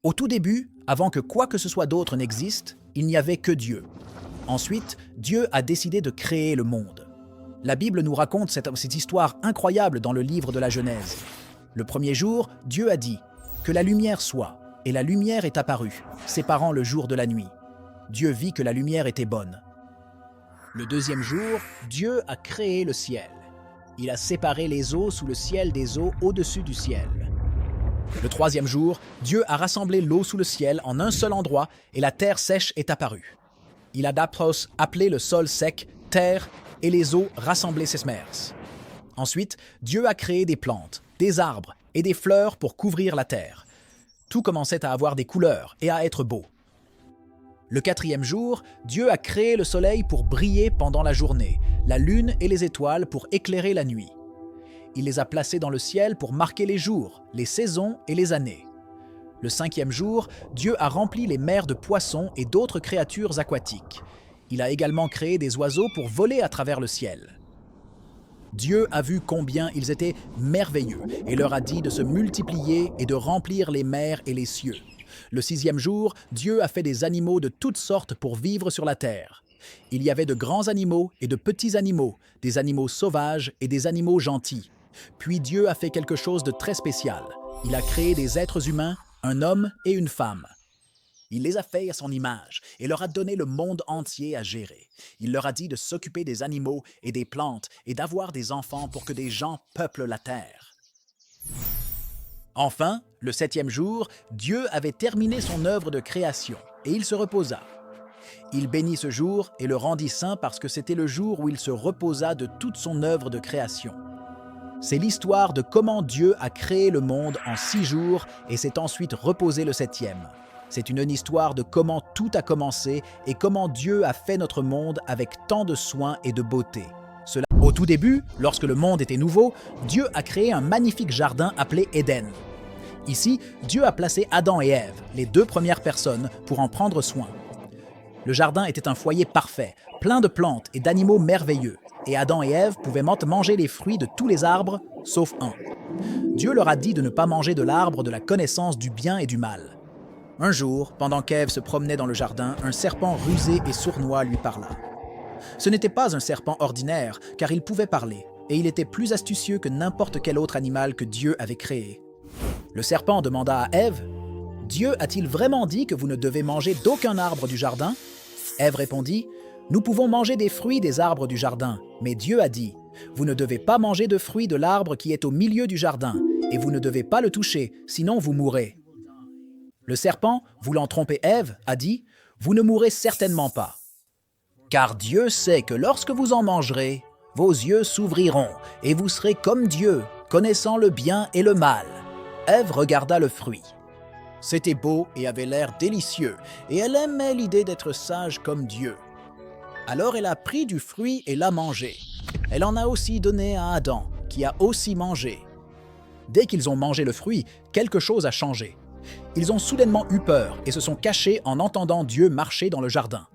Au tout début, avant que quoi que ce soit d'autre n'existe, il n'y avait que Dieu. Ensuite, Dieu a décidé de créer le monde. La Bible nous raconte cette histoire incroyable dans le livre de la Genèse. Le premier jour, Dieu a dit « Que la lumière soit », et la lumière est apparue, séparant le jour de la nuit. Dieu vit que la lumière était bonne. Le deuxième jour, Dieu a créé le ciel. Il a séparé les eaux sous le ciel des eaux au-dessus du ciel. Le troisième jour, Dieu a rassemblé l'eau sous le ciel en un seul endroit et la terre sèche est apparue. Il a d'apros appelé le sol sec « terre » et les eaux rassemblées sesmers. Ensuite, Dieu a créé des plantes, des arbres et des fleurs pour couvrir la terre. Tout commençait à avoir des couleurs et à être beau. Le quatrième jour, Dieu a créé le soleil pour briller pendant la journée, la lune et les étoiles pour éclairer la nuit. Il les a placés dans le ciel pour marquer les jours, les saisons et les années. Le cinquième jour, Dieu a rempli les mers de poissons et d'autres créatures aquatiques. Il a également créé des oiseaux pour voler à travers le ciel. Dieu a vu combien ils étaient merveilleux et leur a dit de se multiplier et de remplir les mers et les cieux. Le sixième jour, Dieu a fait des animaux de toutes sortes pour vivre sur la terre. Il y avait de grands animaux et de petits animaux, des animaux sauvages et des animaux gentils. Puis Dieu a fait quelque chose de très spécial. Il a créé des êtres humains, un homme et une femme. Il les a faits à son image et leur a donné le monde entier à gérer. Il leur a dit de s'occuper des animaux et des plantes et d'avoir des enfants pour que des gens peuplent la terre. Enfin, le septième jour, Dieu avait terminé son œuvre de création et il se reposa. Il bénit ce jour et le rendit saint parce que c'était le jour où il se reposa de toute son œuvre de création. C'est l'histoire de comment Dieu a créé le monde en 6 jours et s'est ensuite reposé le septième. C'est une histoire de comment tout a commencé et comment Dieu a fait notre monde avec tant de soin et de beauté. Au tout début, lorsque le monde était nouveau, Dieu a créé un magnifique jardin appelé Éden. Ici, Dieu a placé Adam et Ève, les 2 premières personnes, pour en prendre soin. Le jardin était un foyer parfait, plein de plantes et d'animaux merveilleux, et Adam et Ève pouvaient manger les fruits de tous les arbres, sauf un. Dieu leur a dit de ne pas manger de l'arbre de la connaissance du bien et du mal. Un jour, pendant qu'Ève se promenait dans le jardin, un serpent rusé et sournois lui parla. Ce n'était pas un serpent ordinaire, car il pouvait parler, et il était plus astucieux que n'importe quel autre animal que Dieu avait créé. Le serpent demanda à Ève, « Dieu a-t-il vraiment dit que vous ne devez manger d'aucun arbre du jardin ?» Ève répondit, « Nous pouvons manger des fruits des arbres du jardin, mais Dieu a dit, « Vous ne devez pas manger de fruits de l'arbre qui est au milieu du jardin, et vous ne devez pas le toucher, sinon vous mourrez. » Le serpent, voulant tromper Ève, a dit, « Vous ne mourrez certainement pas. Car Dieu sait que lorsque vous en mangerez, vos yeux s'ouvriront, et vous serez comme Dieu, connaissant le bien et le mal. » Ève regarda le fruit. C'était beau et avait l'air délicieux, et elle aimait l'idée d'être sage comme Dieu. Alors elle a pris du fruit et l'a mangé. Elle en a aussi donné à Adam, qui a aussi mangé. Dès qu'ils ont mangé le fruit, quelque chose a changé. Ils ont soudainement eu peur et se sont cachés en entendant Dieu marcher dans le jardin.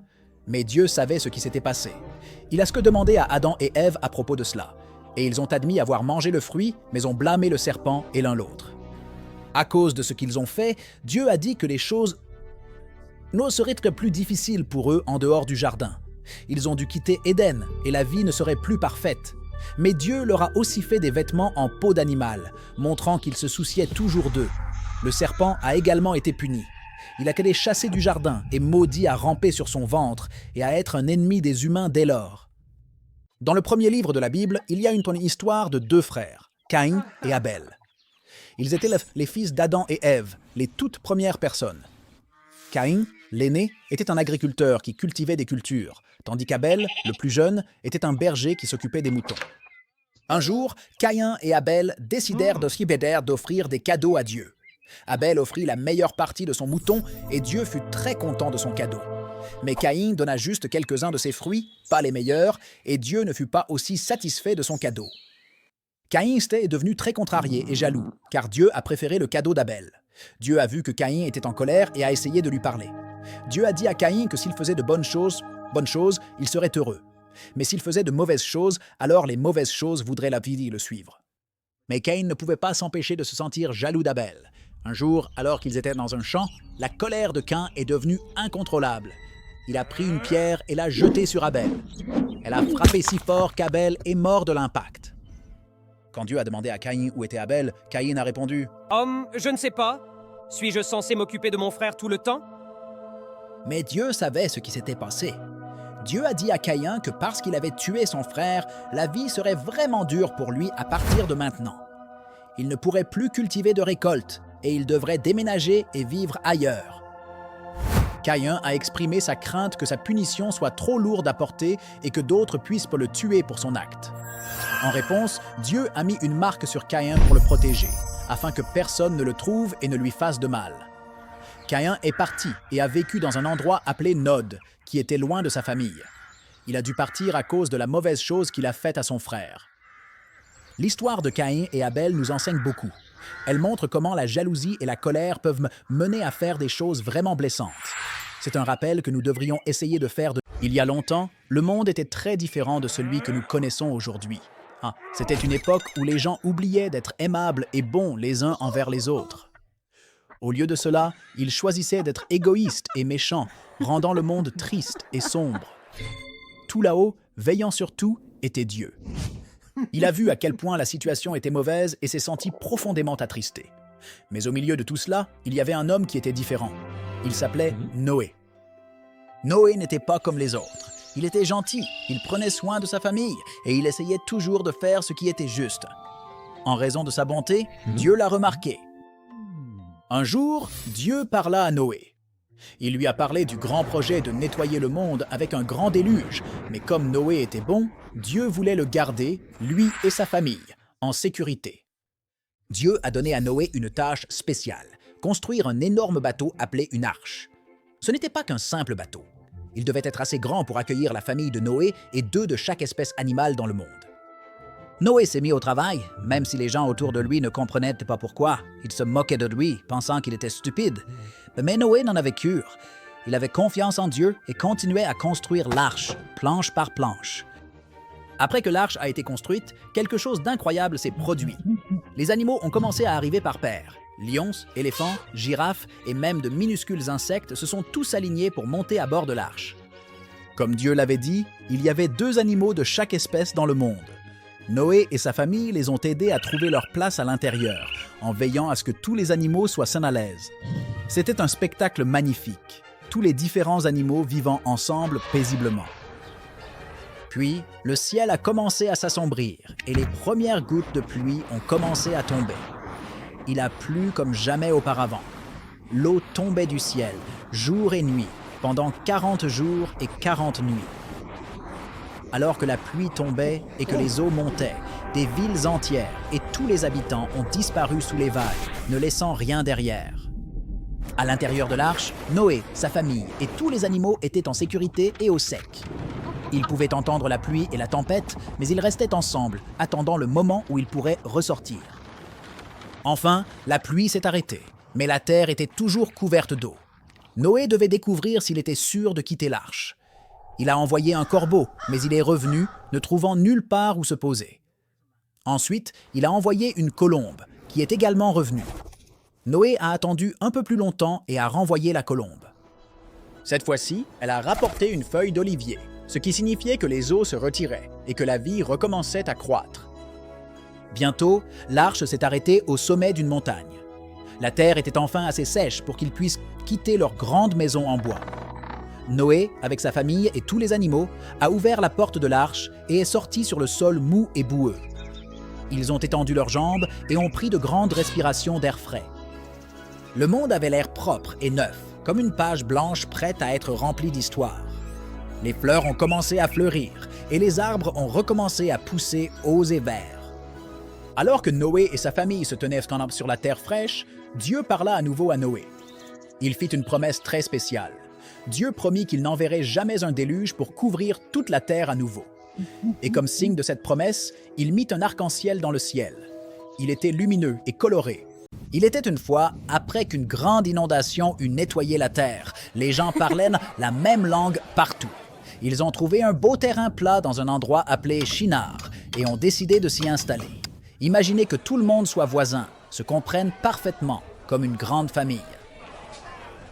Mais Dieu savait ce qui s'était passé. Il a demandé à Adam et Ève à propos de cela, et ils ont admis avoir mangé le fruit, mais ont blâmé le serpent et l'un l'autre. À cause de ce qu'ils ont fait, Dieu a dit que les choses ne seraient que plus difficiles pour eux en dehors du jardin. Ils ont dû quitter Éden et la vie ne serait plus parfaite. Mais Dieu leur a aussi fait des vêtements en peau d'animal, montrant qu'il se souciait toujours d'eux. Le serpent a également été puni. Il a été chassé du jardin et maudit à ramper sur son ventre et à être un ennemi des humains dès lors. Dans le premier livre de la Bible, il y a une histoire de 2 frères, Caïn et Abel. Ils étaient les fils d'Adam et Ève, les toutes premières personnes. Caïn, l'aîné, était un agriculteur qui cultivait des cultures, tandis qu'Abel, le plus jeune, était un berger qui s'occupait des moutons. Un jour, Caïn et Abel décidèrent d'offrir des cadeaux à Dieu. Abel offrit la meilleure partie de son mouton et Dieu fut très content de son cadeau. Mais Caïn donna juste quelques-uns de ses fruits, pas les meilleurs, et Dieu ne fut pas aussi satisfait de son cadeau. Caïn est devenu très contrarié et jaloux, car Dieu a préféré le cadeau d'Abel. Dieu a vu que Caïn était en colère et a essayé de lui parler. Dieu a dit à Caïn que s'il faisait de bonnes choses, il serait heureux. Mais s'il faisait de mauvaises choses, alors les mauvaises choses voudraient la vie le suivre. Mais Caïn ne pouvait pas s'empêcher de se sentir jaloux d'Abel. Un jour, alors qu'ils étaient dans un champ, la colère de Caïn est devenue incontrôlable. Il a pris une pierre et l'a jetée sur Abel. Elle a frappé si fort qu'Abel est mort de l'impact. Quand Dieu a demandé à Caïn où était Abel, Caïn a répondu « Je ne sais pas. Suis-je censé m'occuper de mon frère tout le temps ?» Mais Dieu savait ce qui s'était passé. Dieu a dit à Caïn que parce qu'il avait tué son frère, la vie serait vraiment dure pour lui à partir de maintenant. Il ne pourrait plus cultiver de récolte et il devrait déménager et vivre ailleurs. Caïn a exprimé sa crainte que sa punition soit trop lourde à porter et que d'autres puissent le tuer pour son acte. En réponse, Dieu a mis une marque sur Caïn pour le protéger, afin que personne ne le trouve et ne lui fasse de mal. Caïn est parti et a vécu dans un endroit appelé Nod, qui était loin de sa famille. Il a dû partir à cause de la mauvaise chose qu'il a faite à son frère. L'histoire de Caïn et Abel nous enseigne beaucoup. Elle montre comment la jalousie et la colère peuvent mener à faire des choses vraiment blessantes. C'est un rappel que nous devrions essayer de faire. Il y a longtemps, le monde était très différent de celui que nous connaissons aujourd'hui. C'était une époque où les gens oubliaient d'être aimables et bons les uns envers les autres. Au lieu de cela, ils choisissaient d'être égoïstes et méchants, rendant le monde triste et sombre. Tout là-haut, veillant sur tout, était Dieu. Il a vu à quel point la situation était mauvaise et s'est senti profondément attristé. Mais au milieu de tout cela, il y avait un homme qui était différent. Il s'appelait Noé. Noé n'était pas comme les autres. Il était gentil, il prenait soin de sa famille et il essayait toujours de faire ce qui était juste. En raison de sa bonté, Dieu l'a remarqué. Un jour, Dieu parla à Noé. Il lui a parlé du grand projet de nettoyer le monde avec un grand déluge, mais comme Noé était bon, Dieu voulait le garder, lui et sa famille, en sécurité. Dieu a donné à Noé une tâche spéciale, construire un énorme bateau appelé une arche. Ce n'était pas qu'un simple bateau. Il devait être assez grand pour accueillir la famille de Noé et 2 de chaque espèce animale dans le monde. Noé s'est mis au travail, même si les gens autour de lui ne comprenaient pas pourquoi. Ils se moquaient de lui, pensant qu'il était stupide. Mais Noé n'en avait cure. Il avait confiance en Dieu et continuait à construire l'arche, planche par planche. Après que l'arche a été construite, quelque chose d'incroyable s'est produit. Les animaux ont commencé à arriver par paires. Lions, éléphants, girafes et même de minuscules insectes se sont tous alignés pour monter à bord de l'arche. Comme Dieu l'avait dit, il y avait 2 animaux de chaque espèce dans le monde. Noé et sa famille les ont aidés à trouver leur place à l'intérieur, en veillant à ce que tous les animaux soient sains à l'aise. C'était un spectacle magnifique, tous les différents animaux vivant ensemble paisiblement. Puis, le ciel a commencé à s'assombrir et les premières gouttes de pluie ont commencé à tomber. Il a plu comme jamais auparavant. L'eau tombait du ciel, jour et nuit, pendant 40 jours et 40 nuits. Alors que la pluie tombait et que les eaux montaient, des villes entières et tous les habitants ont disparu sous les vagues, ne laissant rien derrière. À l'intérieur de l'arche, Noé, sa famille et tous les animaux étaient en sécurité et au sec. Ils pouvaient entendre la pluie et la tempête, mais ils restaient ensemble, attendant le moment où ils pourraient ressortir. Enfin, la pluie s'est arrêtée, mais la terre était toujours couverte d'eau. Noé devait découvrir s'il était sûr de quitter l'arche. Il a envoyé un corbeau, mais il est revenu, ne trouvant nulle part où se poser. Ensuite, il a envoyé une colombe, qui est également revenue. Noé a attendu un peu plus longtemps et a renvoyé la colombe. Cette fois-ci, elle a rapporté une feuille d'olivier, ce qui signifiait que les eaux se retiraient et que la vie recommençait à croître. Bientôt, l'arche s'est arrêtée au sommet d'une montagne. La terre était enfin assez sèche pour qu'ils puissent quitter leur grande maison en bois. Noé, avec sa famille et tous les animaux, a ouvert la porte de l'arche et est sorti sur le sol mou et boueux. Ils ont étendu leurs jambes et ont pris de grandes respirations d'air frais. Le monde avait l'air propre et neuf, comme une page blanche prête à être remplie d'histoire. Les fleurs ont commencé à fleurir et les arbres ont recommencé à pousser hauts et verts. Alors que Noé et sa famille se tenaient sur la terre fraîche, Dieu parla à nouveau à Noé. Il fit une promesse très spéciale. Dieu promit qu'il n'enverrait jamais un déluge pour couvrir toute la terre à nouveau. Et comme signe de cette promesse, il mit un arc-en-ciel dans le ciel. Il était lumineux et coloré. Il était une fois, après qu'une grande inondation eut nettoyé la terre, les gens parlaient la même langue partout. Ils ont trouvé un beau terrain plat dans un endroit appelé Shinar et ont décidé de s'y installer. Imaginez que tout le monde soit voisin, se comprenne parfaitement comme une grande famille.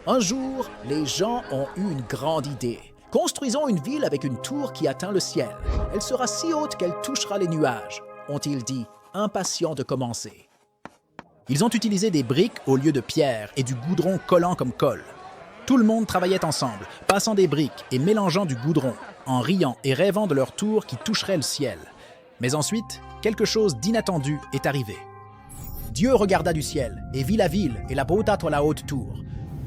Un jour, les gens ont eu une grande idée. Construisons une ville avec une tour qui atteint le ciel. Elle sera si haute qu'elle touchera les nuages, ont-ils dit, impatients de commencer. Ils ont utilisé des briques au lieu de pierres et du goudron collant comme colle. Tout le monde travaillait ensemble, passant des briques et mélangeant du goudron, en riant et rêvant de leur tour qui toucherait le ciel. Mais ensuite, quelque chose d'inattendu est arrivé. Dieu regarda du ciel et vit la ville et la beauté de la haute tour.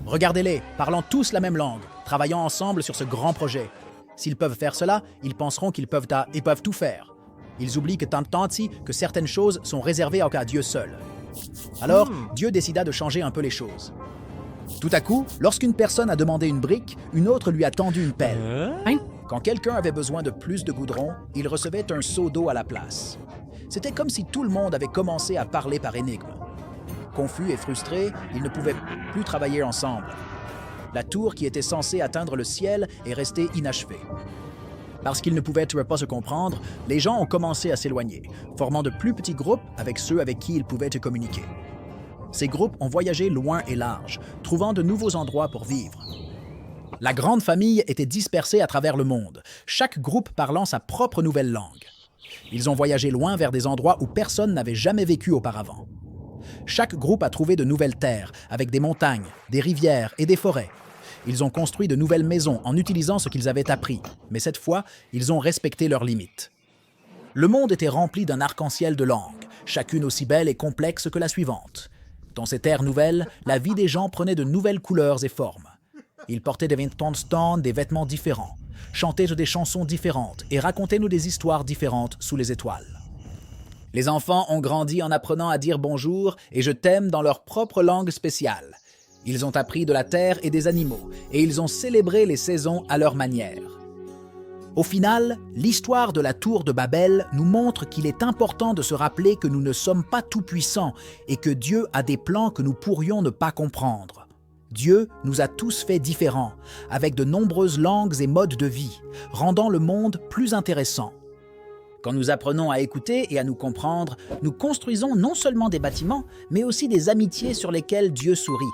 Regardez-les, parlant tous la même langue, travaillant ensemble sur ce grand projet. S'ils peuvent faire cela, ils penseront qu'ils peuvent tout faire. Ils oublient que que certaines choses sont réservées à Dieu seul. Alors, Dieu décida de changer un peu les choses. Tout à coup, lorsqu'une personne a demandé une brique, une autre lui a tendu une pelle. Quand quelqu'un avait besoin de plus de goudron, il recevait un seau d'eau à la place. C'était comme si tout le monde avait commencé à parler par énigme. Confus et frustrés, ils ne pouvaient plus travailler ensemble. La tour qui était censée atteindre le ciel est restée inachevée. Parce qu'ils ne pouvaient pas se comprendre, les gens ont commencé à s'éloigner, formant de plus petits groupes avec ceux avec qui ils pouvaient communiquer. Ces groupes ont voyagé loin et large, trouvant de nouveaux endroits pour vivre. La grande famille était dispersée à travers le monde, chaque groupe parlant sa propre nouvelle langue. Ils ont voyagé loin vers des endroits où personne n'avait jamais vécu auparavant. Chaque groupe a trouvé de nouvelles terres, avec des montagnes, des rivières et des forêts. Ils ont construit de nouvelles maisons en utilisant ce qu'ils avaient appris, mais cette fois, ils ont respecté leurs limites. Le monde était rempli d'un arc-en-ciel de langues, chacune aussi belle et complexe que la suivante. Dans ces terres nouvelles, la vie des gens prenait de nouvelles couleurs et formes. Ils portaient des vêtements différents, chantaient des chansons différentes et racontaient-nous des histoires différentes sous les étoiles. Les enfants ont grandi en apprenant à dire bonjour et je t'aime dans leur propre langue spéciale. Ils ont appris de la terre et des animaux et ils ont célébré les saisons à leur manière. Au final, l'histoire de la tour de Babel nous montre qu'il est important de se rappeler que nous ne sommes pas tout-puissants et que Dieu a des plans que nous pourrions ne pas comprendre. Dieu nous a tous fait différents, avec de nombreuses langues et modes de vie, rendant le monde plus intéressant. Quand nous apprenons à écouter et à nous comprendre, nous construisons non seulement des bâtiments, mais aussi des amitiés sur lesquelles Dieu sourit.